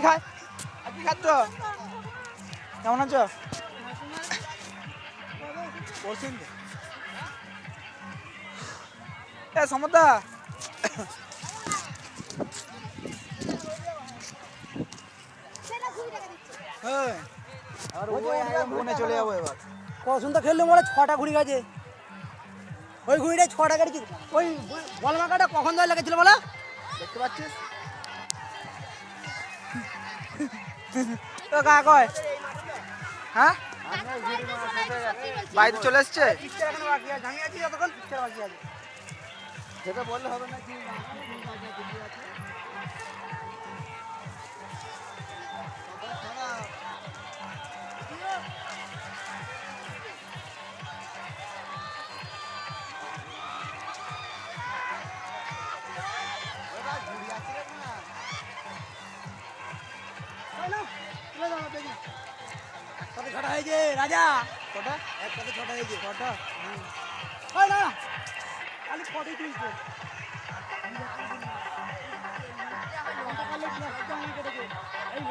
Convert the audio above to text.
কি খায়? আর কি খাচ্ছ? কেমন আছো? এ সমতা বনে চলে যাবো এবার। কখন তো খেললো বলে 6টা ঘুড়ি গেছে। ওই ঘুড়িটা 6টা গেছে। ওই বল মাকাটা কখন ধরে লেগেছিল বলো? দেখতে পাচ্ছিস তো কাকা কয়? হ্যাঁ বাড়িতে চলে এসছে। যেটা বললে হবে না কি ছটা হয়েছে রাজা। কটা? একসাথে 6টা হয়েছে। কটা? না খালি 6টাই তুলছে। এই